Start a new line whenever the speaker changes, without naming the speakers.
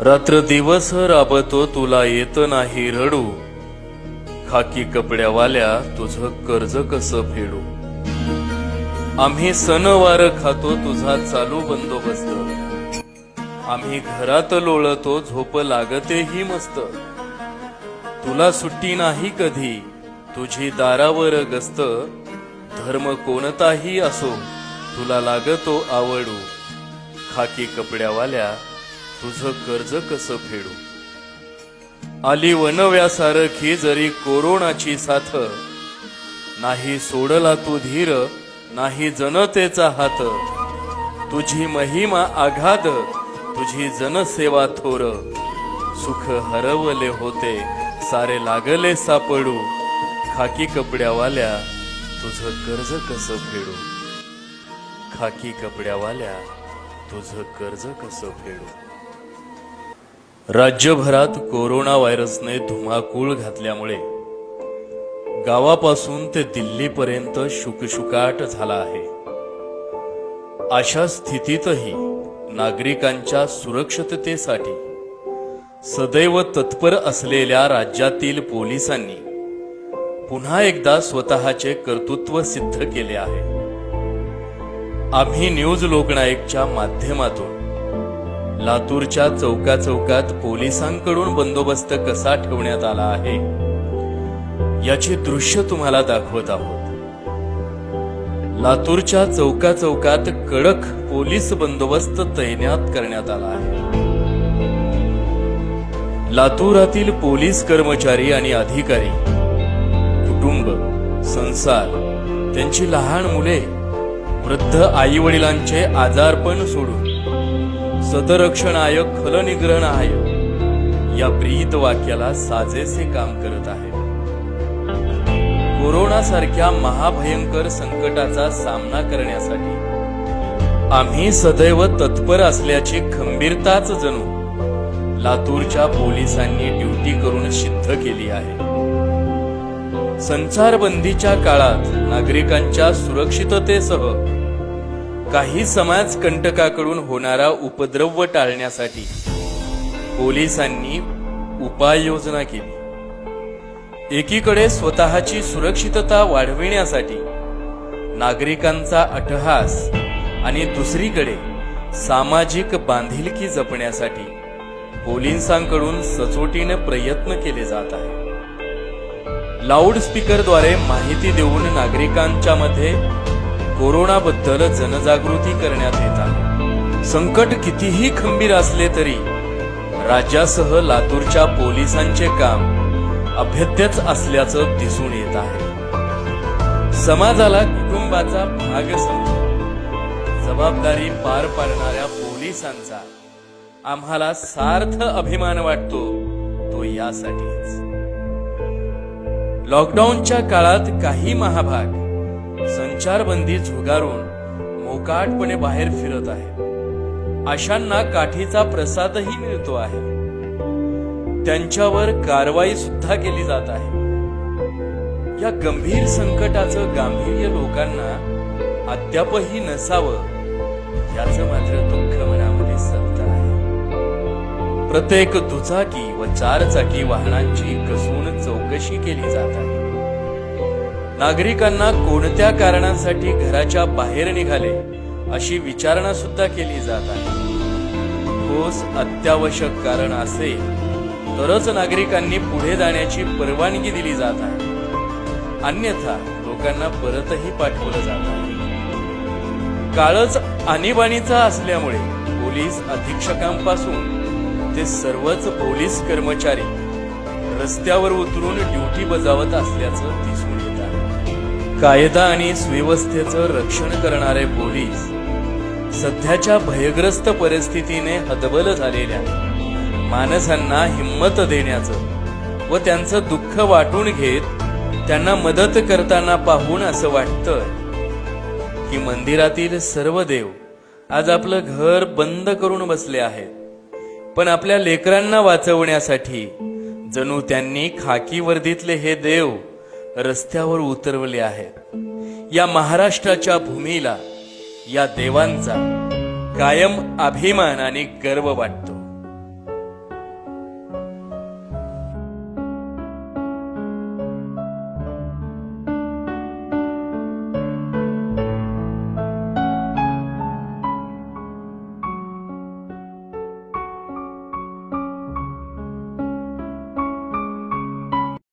रात्र दिवस राबतो तुला येत नाही रडू, खाकी कपड्यावाल्या तुझं कर्ज कसं फेडू। आम्ही सणवार खातो तुझा चालू बंदोबस्त, आम्ही घरात लोळतो झोप लागतेही मस्त। तुला सुट्टी नाही कधी तुझी दारावर गस्त, धर्म कोणताही असो तुला लागतो आवडू, खाकी कपड्यावाल्या तुझं कर्ज कसं फेडू। आली वनव्यासारखी जरी कोरोनाची साथ, नाही सोडला तू धीर नाही जनतेचा हात। तुझी महिमा आघात तुझी जनसेवा थोर, सुख हरवले होते सारे लागले सापडू, खाकी कपड्यावाल्या तुझं कर्ज कसं फेडू। खाकी कपड्यावाल्या तुझं कर्ज कसं फेडू। राज्यभरात कोरोना व्हायरसने धुमाकूळ घातल्यामुळे गावापासून ते दिल्लीपर्यंत शुकशुकाट झाला आहे। अशा स्थितीतही नागरिकांच्या सुरक्षिततेसाठी सदैव तत्पर असलेल्या राज्यातील पोलिसांनी पुन्हा एकदा स्वतःचे कर्तृत्व सिद्ध केले आहे। आम्ही न्यूज लोकनायकच्या माध्यमातून लातूरच्या चौकाचौकात पोलिसांकडून बंदोबस्त कसा ठेवण्यात आला आहे याची दृश्य तुम्हाला दाखवत आहोत। लातूरच्या चौकाचौकात कडक पोलीस बंदोबस्त तैनात करण्यात आला आहे। लातूरातील पोलीस कर्मचारी आणि अधिकारी, कुटुंब, संसार, त्यांची लहान मुले, वृद्ध आई वडिलांचे आजारपण सोडून सतरक्षणाय खलनिग्रहणाय या ब्रीद वाक्याला साजेसे काम करत आहे। कोरोना सारख्या महाभयंकर संकटाचा सामना करण्यासाठी आम्ही सदैव तत्पर असल्याची खंबीरताच जणू लातूरच्या पोलिसांनी ड्युटी करून सिद्ध केली आहे। संचारबंदीच्या काळात नागरिकांच्या सुरक्षिततेसह काही समाजकंटकाकडून होणारा उपद्रव टाळण्यासाठी पोलिसांनी उपाययोजना केली। एकीकडे स्वतःची सुरक्षितता वाढविण्यासाठी नागरिकांचा अट्टहास आणि दुसरीकडे सामाजिक बांधिलकी जपण्यासाठी पोलिसांकडून सचोटीने प्रयत्न केले जात आहे। लाऊडस्पीकरद्वारे माहिती देऊन नागरिकांच्या मध्ये कोरोनाबद्दल जनजागृती करण्यात येत आहे। संकट कितीही खंबीर असले तरी राज्यासह लातूरच्या पोलिसांचे काम अभेद्यच असल्याचं दिसून येत आहे। समाजाला कुटुंबाचा भाग समजून जबाबदारी पार पाडणाऱ्या पोलिसांचा आम्हाला सार्थ अभिमान वाटतो, तो यासाठीच। लॉकडाऊनच्या काळात काही महाभाग संचारबंदी झुगारून मोकाटपणे बाहेर फिरत आहे। अशांना काठीचा प्रसादही मिळतो आहे, त्यांच्यावर कारवाई सुद्धा केली जात आहे। या गंभीर संकटाचं गांभीर्य लोकांना अद्यापही नसावं याचं मात्र दुःख मनामध्ये सतत आहे। प्रत्येक दुचाकी व चारचाकी वाहनांची कसून चौकशी केली जात आहे। नागरिकांना कोणत्या कारणासाठी घराच्या बाहेर निघाले अशी विचारणा सुद्धा केली जात आहे। ठोस अत्यावश्यक कारण असेल तरच नागरिकांनी पुढे जाण्याची परवानगी दिली जात आहे, अन्यथा लोकांना परतही पाठवलं जात आहे। काळच आणीबाणीचा असल्यामुळे पोलीस अधीक्षकांपासून ते सर्वच पोलीस कर्मचारी रस्त्यावर उतरून ड्युटी बजावत असल्याचं दिसून येत आहे। कायदा आणि सुव्यवस्थेचं रक्षण करणारे पोलीस सध्याच्या भयग्रस्त परिस्थितीने हतबल झालेल्या माणसांना हिम्मत देण्याचं व त्यांचं दुःख वाटून घेत त्यांना मदत करताना पाहून असं वाटतं की मंदिरातील सर्व देव आज आपलं घर बंद करून बसले आहेत, पण आपल्या लेकरांना वाचवण्यासाठी जणू त्यांनी खाकी वर्दीतले हे देव रस्त्यावर उतरवले आहेत। या महाराष्ट्राच्या भूमीला या देवांचा कायम अभिमान आणि गर्व वाटतो।